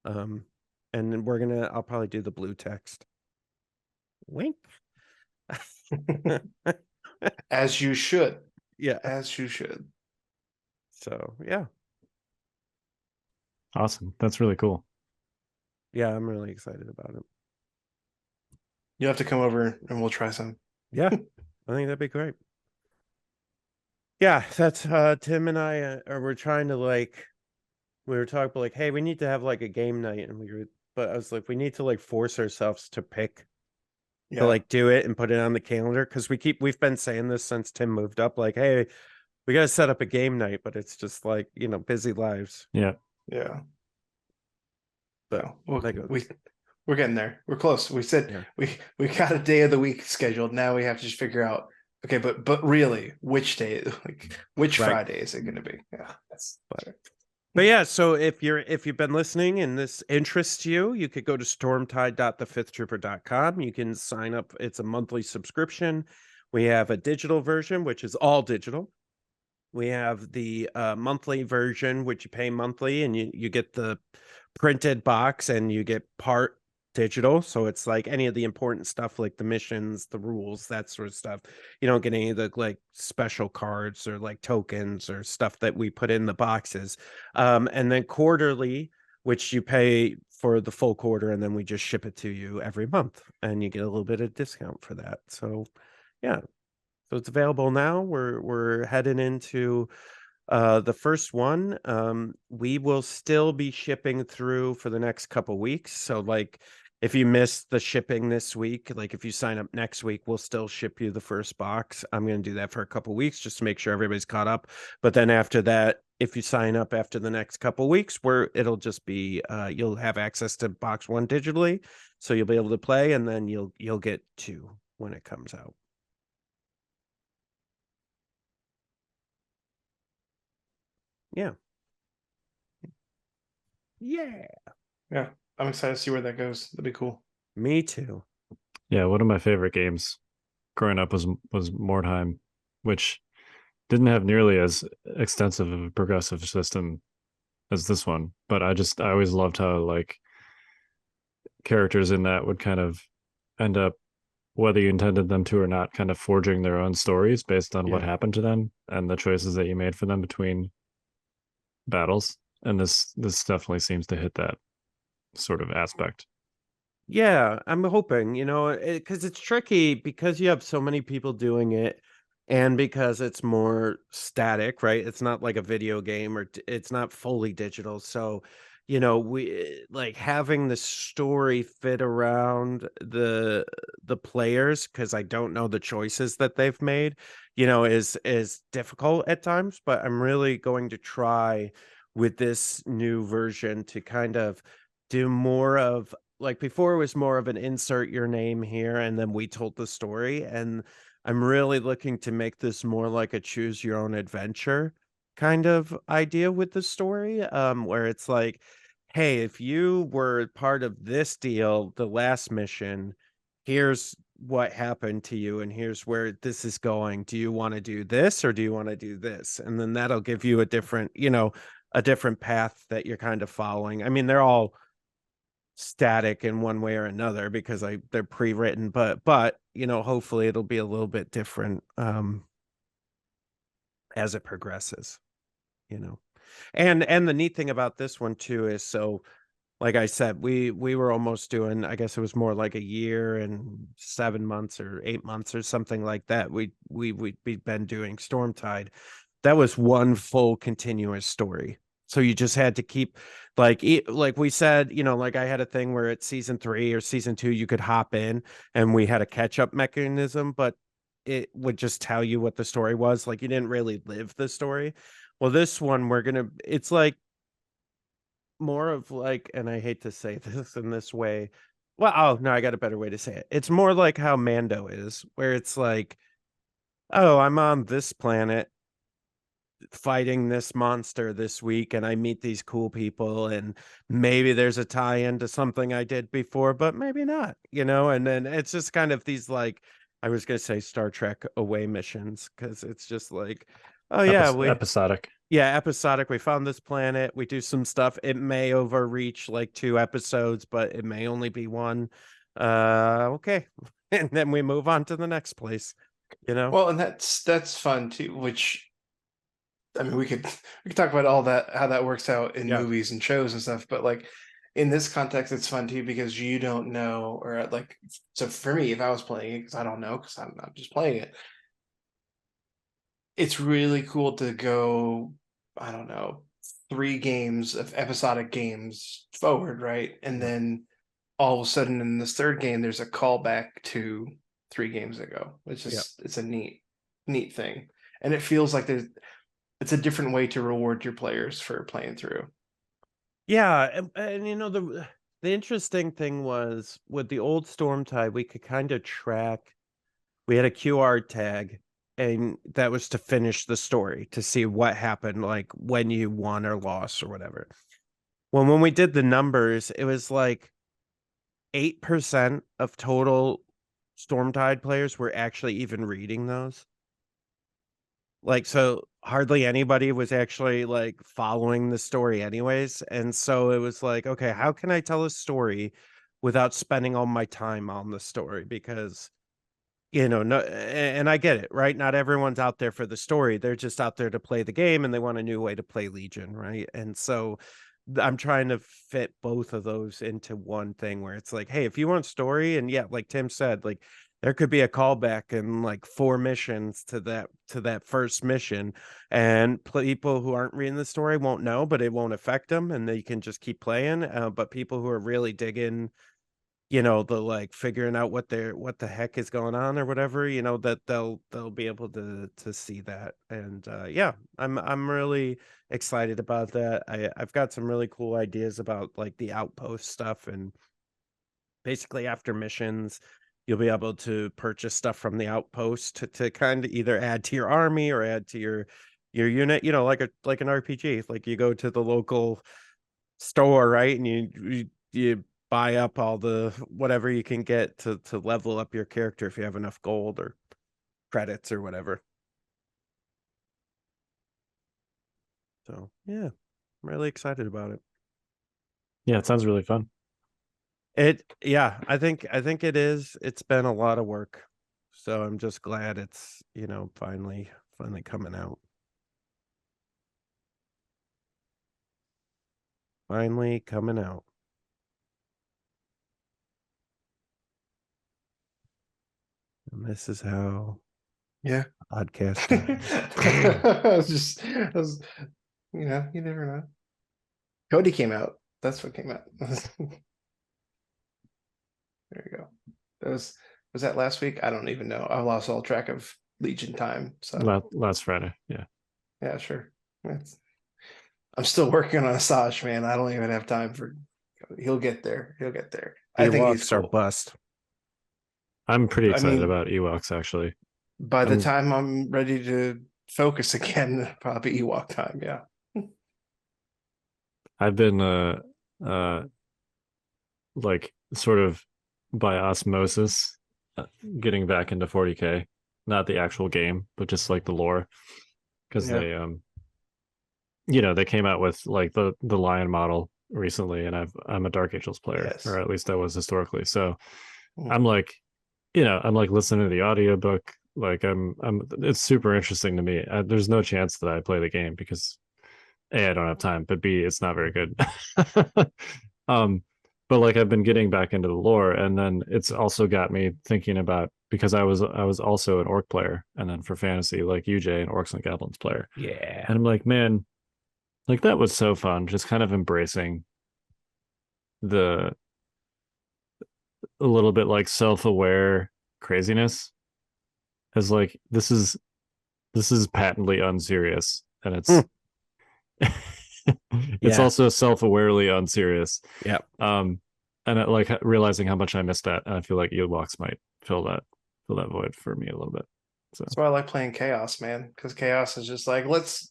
And then I'll probably do the blue text. Wink. As you should. Yeah. As you should. So yeah. Awesome. That's really cool. Yeah, I'm really excited about it. You'll have to come over and we'll try some. Yeah, I think that'd be great. Yeah, that's Tim and I we're trying to we were talking about hey, we need to have a game night, and but I was like, we need to force ourselves to pick to do it and put it on the calendar, because we've been saying this since Tim moved up, hey, we got to set up a game night, but it's just busy lives. Yeah. But we're getting there. We're close. We said we got a day of the week scheduled. Now we have to just figure out, okay, but really, which day, which Friday is it going to be? Yeah, But yeah, so if you've been listening and this interests you, you could go to stormtide.thefifthtrooper.com. You can sign up. It's a monthly subscription. We have a digital version, which is all digital. We have the monthly version, which you pay monthly, and you get the printed box, and you get part digital. So it's any of the important stuff, like the missions, the rules, that sort of stuff. You don't get any of the special cards or tokens or stuff that we put in the boxes. And then quarterly, which you pay for the full quarter, and then we just ship it to you every month, and you get a little bit of discount for that. So yeah. So it's available now. We're heading into the first one. We will still be shipping through for the next couple weeks. So if you missed the shipping this week, if you sign up next week, we'll still ship you the first box. I'm going to do that for a couple weeks just to make sure everybody's caught up. But then after that, if you sign up after the next couple weeks, it'll just be you'll have access to box 1 digitally, so you'll be able to play, and then you'll get 2 when it comes out. Yeah. I'm excited to see where that goes. That'd be cool. Me too. Yeah, one of my favorite games growing up was Mordheim, which didn't have nearly as extensive of a progressive system as this one, but I always loved how characters in that would kind of end up, whether you intended them to or not, kind of forging their own stories based on what happened to them and the choices that you made for them between battles. And this definitely seems to hit that sort of aspect. Yeah, I'm hoping, because it's tricky, because you have so many people doing it, and because it's more static, right? It's not like a video game, or it's not fully digital. So, we having the story fit around the players, because I don't know the choices that they've made, is difficult at times. But I'm really going to try with this new version to kind of do more of, before it was more of an insert your name here and then we told the story, and I'm really looking to make this more like a choose your own adventure kind of idea with the story, where it's hey, if you were part of this deal, the last mission, here's what happened to you and here's where this is going. Do you want to do this or do you want to do this? And then that'll give you a different path that you're kind of following. I mean, they're all static in one way or another because they're pre-written, but hopefully it'll be a little bit different as it progresses, and the neat thing about this one too is, so like I said, we were almost doing, I guess it was more like a year and 7 months or 8 months or something like that. We'd been doing Stormtide. That was one full continuous story. So you just had to keep like we said, I had a thing where at season 3 or season 2, you could hop in and we had a catch up mechanism, but it would just tell you what the story was. You didn't really live the story. Well, this one, it's more of and I hate to say this in this way. Well, oh no, I got a better way to say it. It's more like how Mando is, where it's oh, I'm on this planet fighting this monster this week and I meet these cool people and maybe there's a tie-in to something I did before, but maybe not, and then it's just kind of these I was gonna say Star Trek away missions, because it's just oh yeah, episodic. Yeah, episodic. We found this planet, we do some stuff. It may overreach 2 episodes, but it may only be 1. Okay. And then we move on to the next place, Well, and that's fun too, which I mean, we could talk about all that, how that works out in movies and shows and stuff, but like in this context, it's fun too because you don't know, or like, so for me, if I was playing it, because I don't know, because I'm not just playing it, it's really cool to go, I don't know, 3 games of episodic games forward, right? And then all of a sudden in this third game, there's a callback to 3 games ago. It's just it's a neat thing, and it feels like it's a different way to reward your players for playing through. Yeah, and you know the interesting thing was with the old Stormtide, we could kind of track. We had a QR tag, and that was to finish the story to see what happened, like when you won or lost or whatever. Well, when we did the numbers, it was like 8% of total Stormtide players were actually even reading those. Like, so hardly anybody was actually like following the story anyways. And so it was like, okay, how can I tell a story without spending all my time on the story? Because, you know, no, and I get it, right? Not everyone's out there for the story. They're just out there to play the game and they want a new way to play Legion, right? And so I'm trying to fit both of those into one thing where it's like, hey, if you want story, and yeah, like Tim said, like there could be a callback in like 4 missions to that first mission, and people who aren't reading the story won't know, but it won't affect them, and they can just keep playing. But people who are really digging, you know, the like figuring out what the heck is going on or whatever, you know, that they'll be able to see that. And yeah, I'm really excited about that. I've got some really cool ideas about like the outpost stuff, and basically after missions you'll be able to purchase stuff from the outpost to kind of either add to your army or add to your unit, you know, like an RPG. Like you go to the local store, right, and you buy up all the whatever you can get to level up your character if you have enough gold or credits or whatever. So yeah, I'm really excited about it. Yeah, it sounds really fun. I think it is. It's been a lot of work, so I'm just glad it's, you know, finally coming out. Finally coming out. And this is how podcast you know, you never know. Cody came out. That's what came out. There you go. That was that last week? I don't even know. I lost all track of Legion time. So last Friday, yeah, sure. I'm still working on Asajj, man. I don't even have time for. He'll get there. I think he's cool. Are bust. I'm pretty excited about Ewoks actually. By the time I'm ready to focus again, probably Ewok time. Yeah. I've been like sort of by osmosis getting back into 40K, not the actual game, but just like the lore, because they you know, they came out with like the Lion model recently, and I'm a Dark Angels player, or at least I was historically. So I'm like, you know, I'm like listening to the audiobook. Like it's super interesting to me. There's no chance that I play the game because A, I don't have time, but B, it's not very good. But like I've been getting back into the lore, and then it's also got me thinking about, because I was also an orc player, and then for fantasy, like UJ, an orcs and goblins player. Yeah. And I'm like, man, like that was so fun, just kind of embracing a little bit like self-aware craziness, as like this is patently unserious, and it's it's also self-awarely unserious. Yeah. And like realizing how much I missed that, and I feel like Ewoks might fill that void for me a little bit. So that's why I like playing Chaos, man, because Chaos is just like, let's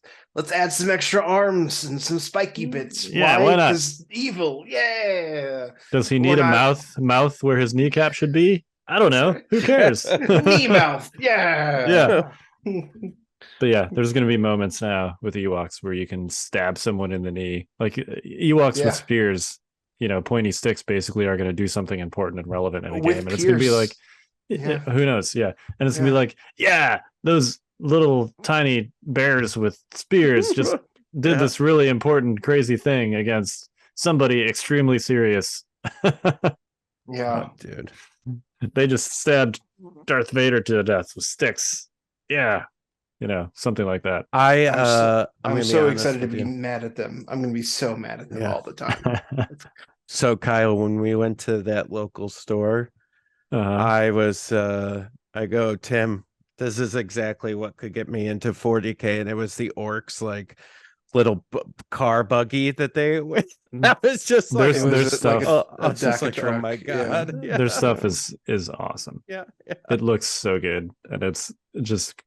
add some extra arms and some spiky bits. Yeah, why not? Because evil, yeah. Does he need a mouth where his kneecap should be? I don't know. Who cares? Knee mouth, yeah. But yeah, there's going to be moments now with Ewoks where you can stab someone in the knee. Like Ewoks with spears, you know, pointy sticks basically are going to do something important and relevant in a game. And it's going to be like, who knows? Yeah. And it's going to be like, yeah, those little tiny bears with spears just did this really important, crazy thing against somebody extremely serious. Yeah, dude. They just stabbed Darth Vader to death with sticks. Yeah, something like that. I'm so excited to be mad at them. I'm going to be so mad at them all the time. So Kyle, when we went to that local store, I go, Tim, this is exactly what could get me into 40K. And it was the orcs, like little car buggy that they that was just like there's stuff oh my god. Yeah. Their stuff is awesome. Yeah. It looks so good, and it's just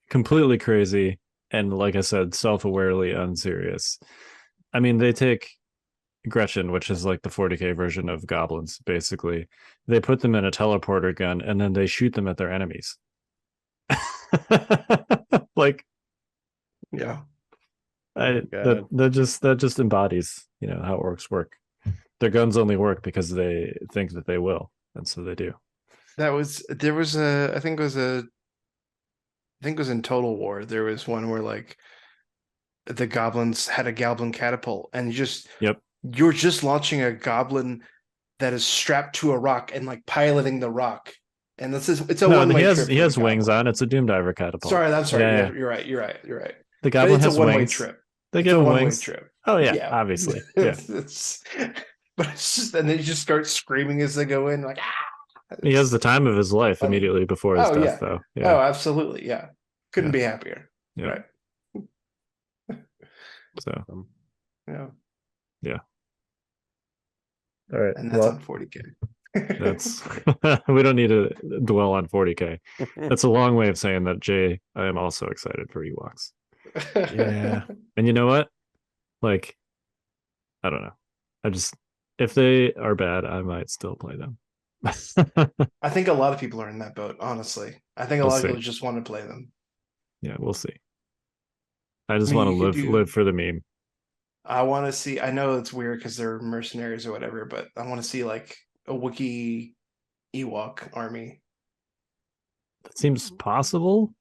completely crazy, and like I said, self-awarely unserious. I mean, they take Gretchen, which is like the 40K version of goblins, basically. They put them in a teleporter gun and then they shoot them at their enemies. Like, yeah. That just embodies, how orcs work. Their guns only work because they think that they will, and so they do. I think it was in Total War. There was one where like the goblins had a goblin catapult, and you're just launching a goblin that is strapped to a rock and like piloting the rock. And it's a one-way trip. He has wings on. It's a Doom Diver catapult. I'm sorry. Yeah. You're right. The goblin has one-way wings. trip. They give him wings. Trip. Oh yeah, obviously. Yeah. But it's just, and they just start screaming as they go in, like he has the time of his life immediately before his death, though. Yeah. Oh, absolutely. Yeah. Couldn't be happier. Yeah. Right. So. Yeah. All right. And that's on 40K. That's we don't need to dwell on 40K. That's a long way of saying that, Jay, I am also excited for Ewoks. Yeah. And you know what? Like, I don't know. If they are bad, I might still play them. I think a lot of people are in that boat, honestly. I think a lot of people just want to play them. Yeah, we'll see. I just want to live for the meme. I want to see, I know it's weird because they're mercenaries or whatever, but I want to see like a Wookiee Ewok army. That seems possible.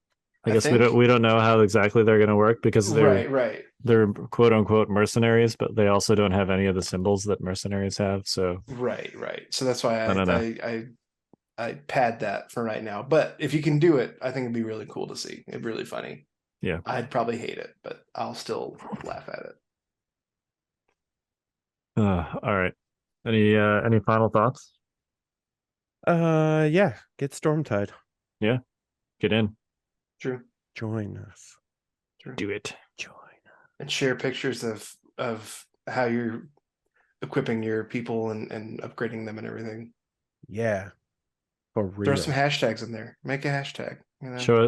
I guess we don't know how exactly they're going to work because they're quote unquote mercenaries, but they also don't have any of the symbols that mercenaries have. So right. So that's why I pad that for right now. But if you can do it, I think it'd be really cool to see. It'd be really funny. Yeah, I'd probably hate it, but I'll still laugh at it. All right. Any final thoughts? Yeah. Get Stormtide. Yeah. Get in. True. Join us. True. Do it. Join us. And share pictures of how you're equipping your people and upgrading them and everything. Yeah. For real. Throw some hashtags in there. Make a hashtag.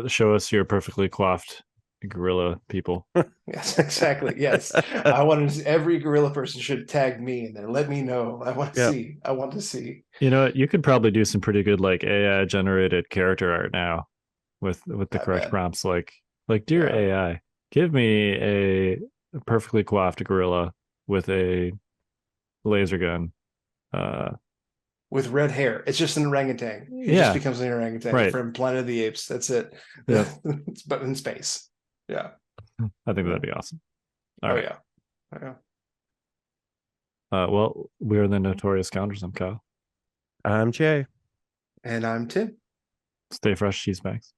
Show us your perfectly coiffed gorilla people. Yes, exactly. Yes. I want to see, every gorilla person should tag me in there. Let me know. I want to see. You know, you could probably do some pretty good like AI generated character art now with the correct prompts. Like dear AI, give me a perfectly coiffed gorilla with a laser gun. With red hair. It's just an orangutan. He just becomes an orangutan from Planet of the Apes. That's it. Yeah. But in space. Yeah. I think that'd be awesome. All right. Yeah. Well, we're the Notorious Scoundrels. I'm Kyle. I'm Jay. And I'm Tim. Stay fresh, cheese bags.